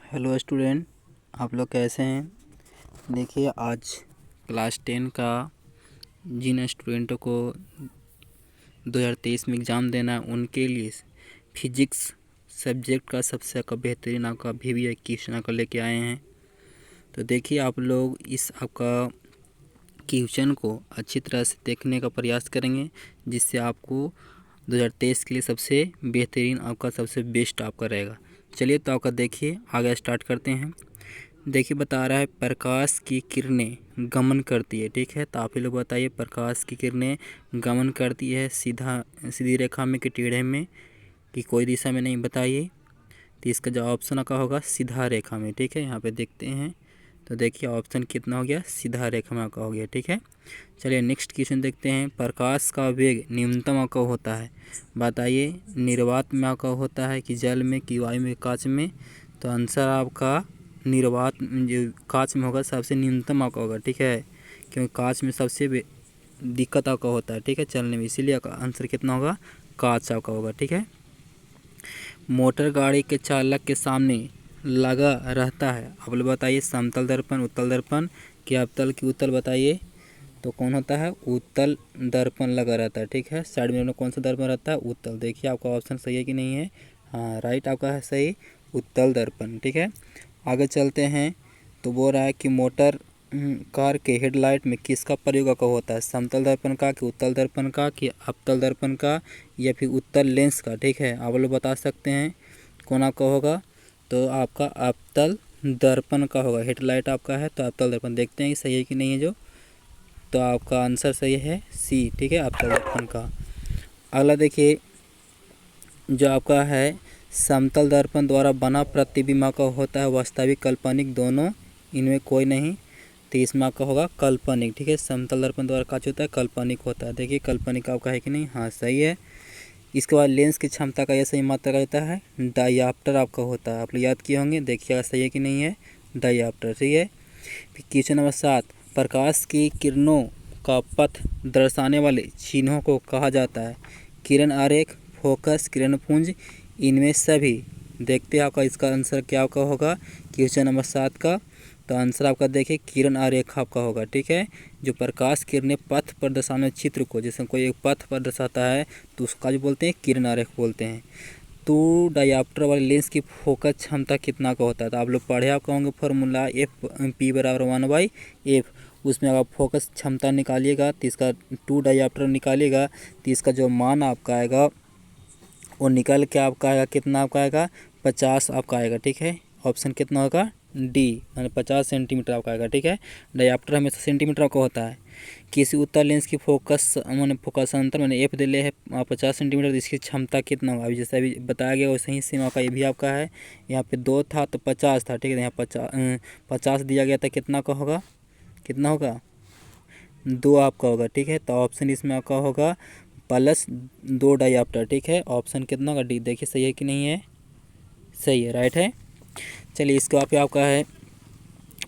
Hello student, आप लोग कैसे हैं। देखिए, आज क्लास 10 का जिन स्टूडेंटों को 2023 में एग्ज़ाम देना है उनके लिए फिजिक्स सब्जेक्ट का सबसे आपका बेहतरीन आपका VVI क्वेश्चन आपका लेके आए हैं। तो देखिए, आप लोग इस आपका क्वेश्चन को अच्छी तरह से देखने का प्रयास करेंगे, जिससे आपको 2023 के लिए सबसे बेहतरीन आपका सबसे बेस्ट आपका रहेगा। चलिए, तो आपका देखिए आगे स्टार्ट करते हैं। देखिए, बता रहा है प्रकाश की किरणें गमन करती है। ठीक है, तो आप ही लोग बताइए, प्रकाश की किरणें गमन करती है सीधी रेखा में कि टेढ़े में कि कोई दिशा में नहीं, बताइए। तो इसका जो ऑप्शन का होगा सीधा रेखा में। ठीक है, यहाँ पे देखते हैं। तो देखिए ऑप्शन कितना हो गया, सीधा रेखा में आपका हो गया। ठीक है, चलिए नेक्स्ट क्वेश्चन देखते हैं। प्रकाश का वेग न्यूनतम आपका होता है, बताइए। निर्वात में आपका होता है कि जल में कि वायु में, कांच में। तो आंसर आपका निर्वात जो कांच में होगा सबसे न्यूनतम आपका होगा। ठीक है, क्योंकि कांच में सबसे दिक्कत आपका होता है। ठीक है, चलने में, इसीलिए आपका आंसर कितना होगा, कांच आपका होगा। ठीक है, मोटर गाड़ी के चालक के सामने लगा रहता है, आप लोग बताइए। समतल दर्पण, उत्तल दर्पण कि अवतल की उत्तल, बताइए। तो कौन होता है, उत्तल दर्पण लगा रहता है। ठीक है, साइड में कौन सा दर्पण रहता है, उत्तल। देखिए आपका ऑप्शन सही है कि नहीं है, हाँ राइट आपका है सही, उत्तल दर्पण। ठीक है, आगे चलते हैं। तो बोल रहा है कि मोटर कार के हेडलाइट में किसका प्रयोग का होता है, समतल दर्पण का कि उत्तल दर्पण का कि अवतल दर्पण का या फिर उत्तल लेंस का। ठीक है, आप लोग बता सकते हैं कौन आपका होगा। तो आपका अवतल दर्पण का होगा, हेडलाइट आपका है तो अवतल दर्पण। देखते हैं कि सही है कि नहीं है जो। तो आपका आंसर सही है सी। ठीक है, अवतल दर्पण का। अगला देखिए, जो आपका है समतल दर्पण द्वारा बना प्रतिबिंब का होता है वास्तविक काल्पनिक दोनों, इनमें कोई नहीं। तो इसमें आपका होगा काल्पनिक। ठीक है, समतल दर्पण द्वारा क्या होता है, काल्पनिक होता है। देखिए काल्पनिक आपका है कि नहीं, हाँ सही है। इसके बाद लेंस की क्षमता का यह सही मात्रा का होता है डायाप्टर आपका होता है, आप लोग याद किए होंगे। देखिएगा सही है कि नहीं है, डायाप्टर। ठीक है, क्वेश्चन नंबर 7, प्रकाश की किरणों का पथ दर्शाने वाले चिन्हों को कहा जाता है, किरण आरेख, फोकस, किरण पुंज, इनमें सभी। देखते हैं आपका इसका आंसर क्या आपका होगा क्वेश्चन नंबर 7 का। तो आंसर आपका देखिए किरण आरेख आपका होगा। ठीक है, जो प्रकाश किरणें पथ पर दर्शाने चित्र को, जैसे कोई एक पथ पर दर्शाता है तो उसका जो बोलते हैं किरण आरेख बोलते हैं। तो डायाप्टर वाले लेंस की फोकस क्षमता कितना का होता है, तो आप लोग पढ़े आपका होंगे फॉर्मूला FP बराबर 1/f। उसमें आप फोकस क्षमता निकालिएगा तो इसका 2 डायाप्टर निकालिएगा तो इसका जो मान आपका आएगा वो निकल के आपका आएगा कितना, आपका आएगा 50 आपका आएगा। ठीक है, ऑप्शन कितना होगा डी, यानी 50 सेंटीमीटर आपका आएगा। ठीक है, डायाप्टर हमेशा सेंटीमीटर का होता है। किसी उत्तल लेंस की फोकस मैंने फोकस अंतर मैंने एफ दे ले है 50 सेंटीमीटर, इसकी क्षमता कितना होगा, अभी जैसे अभी बताया गया वैसे ही सेम आपका ये भी आपका है। यहाँ पे 2 था तो 50 था। ठीक है, यहाँ 50 दिया गया था, कितना का होगा, कितना होगा 2 आपका होगा। ठीक है, तो ऑप्शन इसमें आपका होगा +2 डायाप्टर। ठीक है, ऑप्शन कितना होगा डी। देखिए सही है कि नहीं है, सही है, राइट है। चलिए इसके बाद आपका है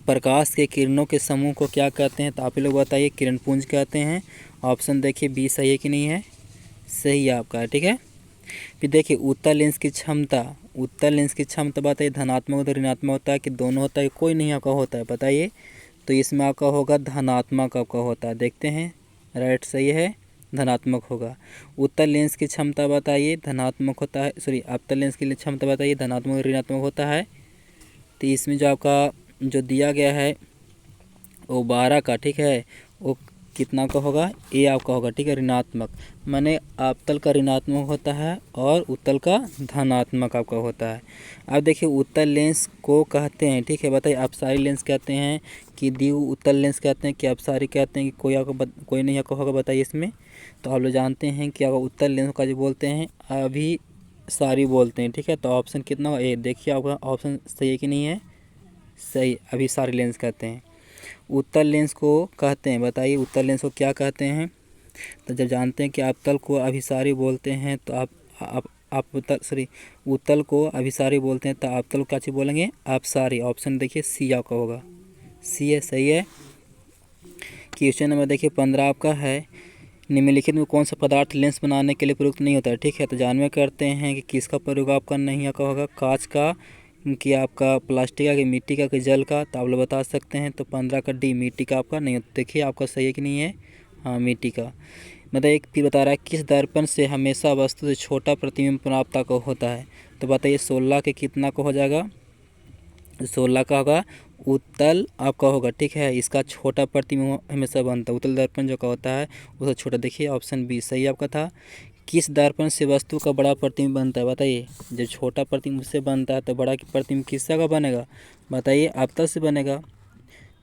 प्रकाश के किरणों के समूह को क्या कहते हैं, तो आप लोग बताइए, किरण पुंज कहते हैं। ऑप्शन देखिए बी सही है कि नहीं है, सही है आपका। ठीक है, फिर देखिए उत्तल लेंस की क्षमता, उत्तल लेंस की क्षमता बताइए धनात्मक होता है ऋणात्मक होता है कि दोनों होता है, कोई नहीं आपका होता है, बताइए। तो इसमें आपका होगा धनात्मक आपका होता है। देखते हैं, राइट सही है, धनात्मक होगा। उत्तल लेंस की क्षमता बताइए धनात्मक होता है, सॉरी अवतल लेंस की क्षमता बताइए धनात्मक ऋणात्मक होता है। तो इसमें जो आपका जो दिया गया है वो 12 का। ठीक है, वो कितना का होगा, ए आपका होगा। ठीक है, ऋणात्मक माने अवतल का ऋणात्मक होता है और उत्तल का धनात्मक आपका होता है। अब देखिए उत्तल लेंस को कहते हैं, ठीक है बताइए, अपसारी लेंस कहते हैं कि द्वि उत्तल लेंस कहते हैं कि अपसारी कहते हैं कि कोई आपको कोई नहीं आपका होगा, बताइए इसमें। तो आप लोग जानते हैं कि अगर उत्तल लेंस का जो बोलते हैं अभी सारी बोलते हैं। ठीक है, तो ऑप्शन कितना होगा ए। देखिए आपका ऑप्शन सही है कि नहीं है, सही, अभी सारे लेंस कहते हैं। उत्तल लेंस को कहते हैं, बताइए उत्तल लेंस को क्या कहते हैं। तो जब जानते हैं कि अवतल को अभिसारी बोलते हैं तो आप उत्तल को अभिसारी बोलते हैं तो अवतल को क्या चीज़ बोलेंगे, अपसारी। ऑप्शन देखिए सी आपका होगा, सी है, सही है। क्वेश्चन नंबर देखिए 15 आपका है, निम्नलिखित में कौन सा पदार्थ लेंस बनाने के लिए प्रयुक्त नहीं होता है। ठीक है, तो जानवे करते हैं कि किसका प्रयोग आपका नहीं आपका होगा, कांच का कि आपका प्लास्टिक का कि मिट्टी का कि जल का, तो आप लोग बता सकते हैं। तो 15 का डी मिट्टी का आपका नहीं होता। देखिए आपका सही है कि नहीं है, हाँ मिट्टी का। मतलब एक फिर बता रहा है किस दर्पण से हमेशा वस्तु से छोटा प्रतिबिंब प्राप्त को होता है। तो बताइए 16 के कितना को हो जाएगा, 16 का होगा उत्तल आपका होगा, ठीक है। इसका छोटा प्रतिबिंब हमेशा बनता है, उत्तल दर्पण जो का होता है उसका छोटा। देखिए ऑप्शन बी सही आपका था। किस दर्पण से वस्तु का बड़ा प्रतिबिंब बनता है, बताइए। जब छोटा प्रतिबिंब उससे बनता है तो बड़ा प्रतिबिंब किससे का बनेगा, बताइए। अवतल से बनेगा।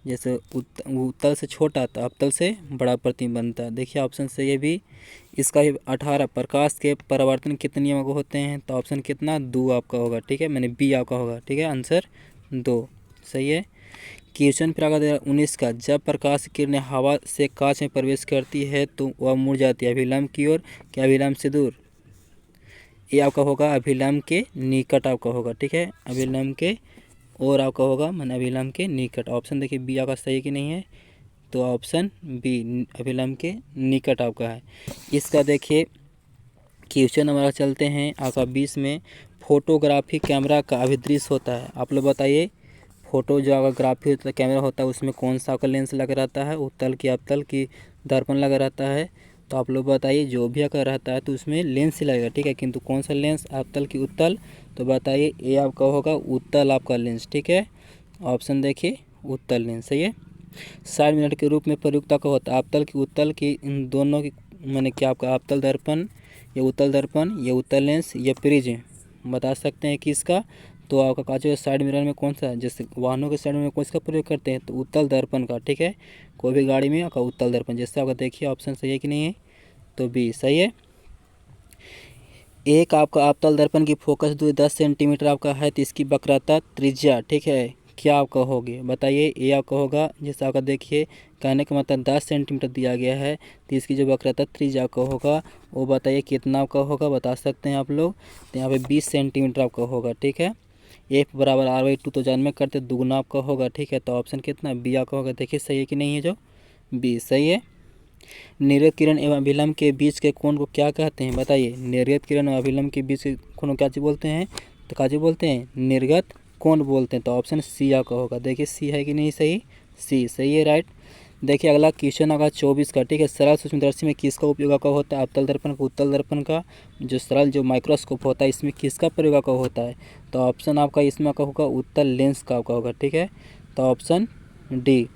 जैसे उत्तल से छोटा तो अवतल से बड़ा प्रतिबिंब बनता है। देखिए ऑप्शन सही है भी। इसका भी 18 प्रकाश के परावर्तन कितने नियमों को होते हैं, तो ऑप्शन कितना 2 आपका होगा, ठीक है। मैंने बी आपका होगा, ठीक है। आंसर 2 सही है। क्वेश्चन प्रागत 19 का, जब प्रकाश की किरणें हवा से कांच में प्रवेश करती है तो वह मुड़ जाती है, अभिलंब की ओर क्या अभिलंब से दूर। ये आपका होगा अभिलंब के निकट आपका होगा, ठीक है। अभिलंब के और आपका होगा मैंने अभिलंब के निकट। ऑप्शन देखिए बी आपका सही कि नहीं है, तो ऑप्शन बी अभिलंब के निकट आपका है। इसका देखिए क्वेश्चन हमारा चलते हैं आपका 20 में, फोटोग्राफी कैमरा का अभिदृश्य होता है। आप लोग बताइए फोटो जो आपका ग्राफी होता है कैमरा होता है उसमें कौन सा आपका लेंस लगा रहता है, उत्तल की अवतल की दर्पण लगा रहता है। तो आप लोग बताइए जो भी अगर रहता है तो उसमें लेंस ही लगेगा, ठीक है। किंतु कौन सा लेंस, अवतल की उत्तल, तो बताइए ये आपका होगा उत्तल आपका लेंस, ठीक है। ऑप्शन देखिए उत्तल लेंस सही है। 60 मिनट के रूप में प्रयुक्ता का होता है, अवतल की उत्तल की, इन दोनों की मैंने क्या आपका अवतल दर्पण, ये उत्तल दर्पण, ये उत्तल लेंस, ये प्रिज्म बता सकते हैं कि इसका। तो आपका कांच के साइड मिरर में कौन सा, जैसे वाहनों के साइड में कौन सा प्रयोग करते हैं, तो उत्तल दर्पण का, ठीक है। कोई भी गाड़ी में आपका उत्तल दर्पण, जैसे आपका देखिए ऑप्शन सही है कि नहीं है, तो बी सही है। एक आपका अवतल दर्पण की फोकस दूरी 10 सेंटीमीटर आपका है, तो इसकी वक्रता त्रिज्या, ठीक है, क्या आपका होगी, बताइए। ये आपका होगा, जैसे आपका देखिए कहने का मतलब 10 सेंटीमीटर दिया गया है, तो इसकी जो वक्रता त्रिज्या का होगा वो बताइए कितना आपका होगा, बता सकते हैं आप लोग। तो यहाँ पे 20 सेंटीमीटर आपका होगा, ठीक है। F बराबर R/2 तो जन्म में करते दुगुना आपका होगा, ठीक है। तो ऑप्शन कितना बी आपका होगा। देखिए सही है कि नहीं है, जो बी सही है। निर्गत किरण एवं अभिलंब के बीच के कोण को क्या कहते हैं, बताइए। निर्गत किरण और अभिलंब के बीच के कोण को क्या चीज़ बोलते हैं, तो क्या चीज़ बोलते हैं, निर्गत कोण बोलते हैं। तो ऑप्शन सी आपका होगा। देखिए सी है कि नहीं सही, सी सही है, राइट। देखिए अगला क्वेश्चन होगा 24 का, ठीक है। सरल सूक्ष्मदर्शी में किसका उपयोग का होता है, अवतल दर्पण का, उत्तल दर्पण का। जो सरल जो माइक्रोस्कोप होता है इसमें किसका प्रयोग का होता है, तो ऑप्शन आपका इसमें आपका होगा उत्तल लेंस का आपका होगा, ठीक है। तो ऑप्शन डी।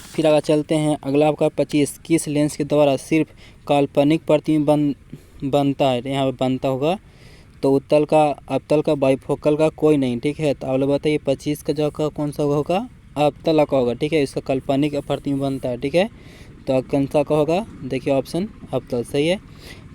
फिर आगे चलते हैं, अगला आपका 25, किस लेंस के द्वारा सिर्फ काल्पनिक प्रतिबिंब बनता है, यहाँ पे बनता होगा। तो उत्तल का, अवतल का, बाइफोकल का कोई नहीं, ठीक है। तो आप लोग बताइए 25 का जो का कौन सा होगा, अवतल का होगा, ठीक है। इसका काल्पनिक प्रतिबिंब बनता है, ठीक है। तो कौन सा का होगा, देखिए ऑप्शन अवतल सही है।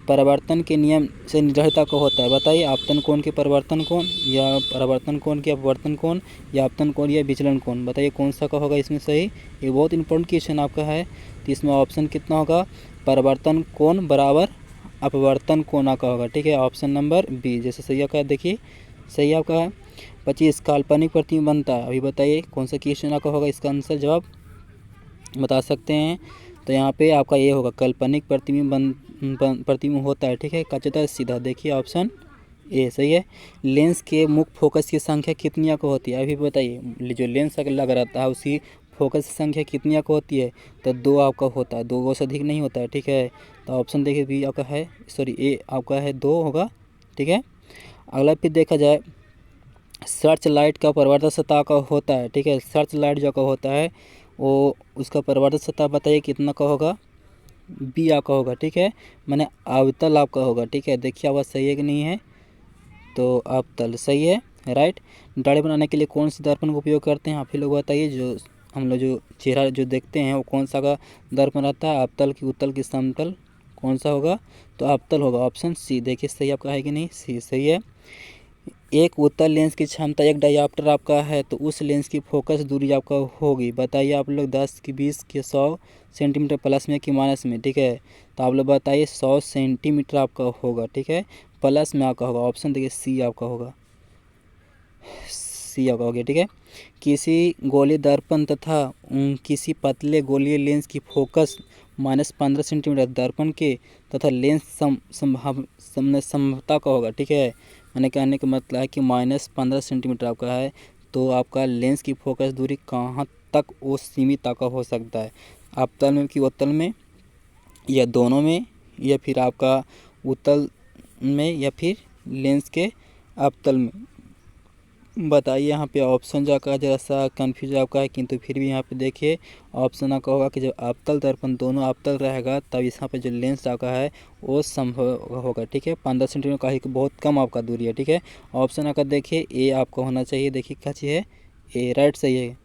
परावर्तन के नियम से निर्धारित का होता है, बताइए। आपतन कोण के परिवर्तन कोण, या परावर्तन कोण के अपवर्तन कोण, या आपतन कोण या विचलन कोण, बताइए कौन सा का होगा इसमें सही। ये बहुत इंपॉर्टेंट क्वेश्चन आपका है। तो इसमें ऑप्शन कितना होगा, परिवर्तन कोण बराबर अपवर्तन कोण का होगा, ठीक है। ऑप्शन नंबर बी जैसे सही आपका, देखिए सही आपका है। 25 काल्पनिक प्रतिबिंब बनता है, अभी बताइए कौन सा क्वेश्चन आपका होगा, इसका आंसर जवाब बता सकते हैं। तो यहाँ पे आपका ये होगा काल्पनिक प्रतिबिंब प्रतिबिंब होता है, ठीक है। कचता सीधा, देखिए ऑप्शन ए सही है। लेंस के मुख्य फोकस की संख्या कितनी को होती है, अभी बताइए। जो लेंस अगर लगा रहता है उसकी फोकस की संख्या कितनी को होती है, तो 2 आपका होता है, 2 से अधिक नहीं होता है, ठीक है। तो ऑप्शन देखिए बी आपका है, सॉरी ए आपका है 2 होगा, ठीक है। अगला फिर देखा जाए, सर्च लाइट का परिवर्तन सतह का होता है, ठीक है। सर्च लाइट जो का होता है वो उसका परिवर्तन सतह बताइए कितना का होगा, बी आपका होगा, ठीक है। मैंने अवतल आपका होगा, ठीक है। देखिए आपका सही है कि नहीं है, तो अवतल सही है, राइट। दाढ़ी बनाने के लिए कौन सी दर्पण का उपयोग करते हैं, आप ही लोग बताइए। जो हम लोग जो चेहरा जो देखते हैं वो कौन सा का दर्पण रहता है, अवतल की, उत्तल की, समतल, कौन सा होगा, तो अवतल होगा। ऑप्शन सी देखिए सही आपका है कि नहीं, सी सही है। एक उत्तल लेंस की क्षमता 1 डायोप्टर आपका है, तो उस लेंस की फोकस दूरी आपका होगी, बताइए आप लोग। 10 की, 20 की, 100 सेंटीमीटर प्लस में कि माइनस में, ठीक है। तो आप लोग बताइए 100 सेंटीमीटर आपका होगा, ठीक है। प्लस में आपका होगा, ऑप्शन देखिए सी आपका होगा, सी आपका हो गया, ठीक है। किसी गोलीय दर्पण तथा किसी पतले गोलीय लेंस की फोकस -15 सेंटीमीटर दर्पण के तथा लेंस संभवता का होगा, ठीक है। मैंने कहने का मतलब है कि -15 सेंटीमीटर आपका है, तो आपका लेंस की फोकस दूरी कहाँ तक वो सीमित आपका हो सकता है, अवतल में कि उत्तल में, या दोनों में, या फिर आपका उत्तल में, या फिर लेंस के अवतल में। बताइए। यहाँ पे ऑप्शन जो आपका जरा सा कन्फ्यूज आपका है, किंतु फिर भी यहाँ पे देखिए ऑप्शन आपका होगा कि जब अवतल दर्पण दोनों अवतल रहेगा तब यहाँ पे जो लेंस आपका है वो संभव होगा। ठीक है, 15 सेंटीमीटर का ही बहुत कम आपका दूरी है। ठीक है, ऑप्शन आपका देखिए ए आपका होना चाहिए। देखिए क्या चीज़ है, ए राइट सही है।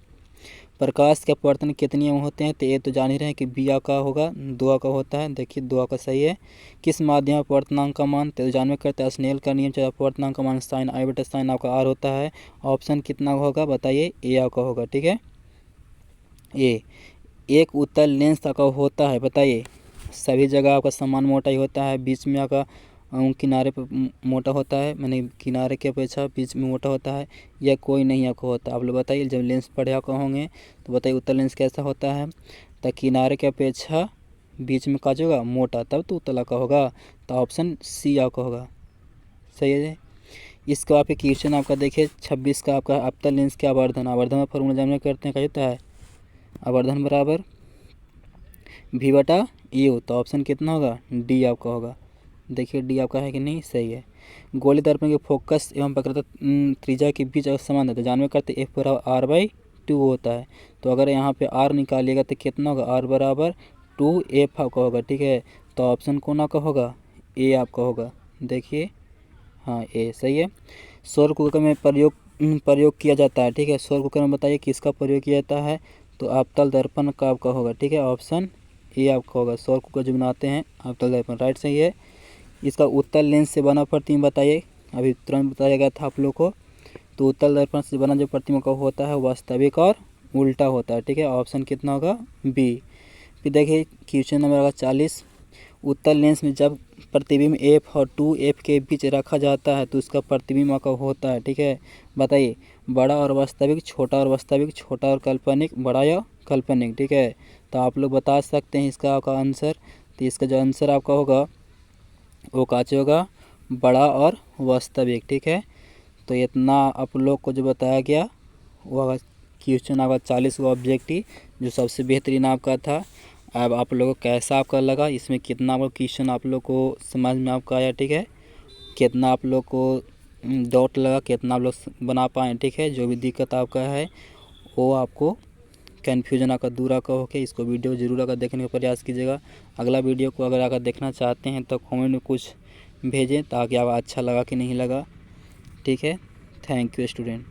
प्रकाश के अपवर्तन कितने होते हैं, तो ये तो जान ही रहे हैं कि बी का होगा, 2 का होता है। देखिए 2 का सही है। किस माध्यम अपवर्तनांक का मान, तो जानवे करते हैं स्नेल का नियम, चाहे अपवर्तनांक का मान साइन आई बटा साइन आपका आर होता है। ऑप्शन कितना होगा बताइए, ए आपका होगा। ठीक है, ए। एक उत्तल लेंस आपका होता है, बताइए। सभी जगह आपका समान मोटा ही होता है, बीच में आपका किनारे पर मोटा होता है, मैंने किनारे की अपेक्षा बीच में मोटा होता है, या कोई नहीं आपको होता। आप लोग बताइए, जब लेंस पढ़े आपका होंगे तो बताइए उत्तल लेंस कैसा होता है, तो किनारे की अपेक्षा बीच में काज होगा मोटा, तब तो उत्तल का होगा। तो ऑप्शन सी आपका होगा, सही है। इसका आपके क्वेश्चन आपका देखिए 26 का आपका अवतल लेंस के आवर्धन में फॉर्मूला जानना करते हैं, क्या होता है आवर्धन बराबर भी बटा यू। तो ऑप्शन कितना होगा, डी आपका होगा। देखिए डी आपका है कि नहीं, सही है। गोली दर्पण के फोकस एवं वक्रता त्रिज्या के बीच अगर समान है तो जानवे करते एफ बराबर आर बाई 2 होता है। तो अगर यहाँ पे आर निकालिएगा तो कितना होगा, आर बराबर 2f आपका होगा। ठीक है, तो ऑप्शन कौन आपका होगा, ए आपका होगा। देखिए हाँ ए सही है। सौर कुकर में प्रयोग किया जाता है। ठीक है, सौर कुकर में बताइए किसका प्रयोग किया जाता है, तो अवतल दर्पण का आपका होगा। ठीक है, ऑप्शन ए आपका होगा। सौर कुकर जो बनाते हैं अवतल दर्पण, राइट सही है। इसका उत्तल लेंस से बना प्रतिबिंब बताइए, अभी तुरंत बताया गया था आप लोग को। तो उत्तल दर्पण से बना जो प्रतिबिंब का होता है वास्तविक और उल्टा होता है। ठीक है, ऑप्शन कितना होगा, बी। फिर देखिए क्वेश्चन नंबर 40, उत्तल लेंस में जब प्रतिबिंब एफ और 2f के बीच रखा जाता है तो उसका प्रतिबिंब का होता है। ठीक है, बताइए बड़ा और वास्तविक, छोटा और वास्तविक, छोटा और काल्पनिक, बड़ा या काल्पनिक। ठीक है, तो आप लोग बता सकते हैं इसका आपका आंसर। तो इसका जो आंसर आपका होगा वो काचे होगा, बड़ा और वास्तविक। ठीक है, तो इतना आप लोग को जो बताया गया वो क्वेश्चन आपका 40 का ऑब्जेक्टिव जो सबसे बेहतरीन आपका था। अब आप लोगों को कैसा आपका लगा, इसमें कितना आपका क्वेश्चन आप लोग को समझ में आपका आया। ठीक है, कितना आप लोग को डाउट लगा, कितना आप लोग बना पाए। ठीक है, जो भी दिक्कत आपका है वो आपको कन्फ्यूजन आपका दूर आपका होकर इसको वीडियो ज़रूर अगर देखने का प्रयास कीजिएगा। अगला वीडियो को अगर देखना चाहते हैं तो कमेंट में कुछ भेजें ताकि आप अच्छा लगा कि नहीं लगा। ठीक है, थैंक यू स्टूडेंट।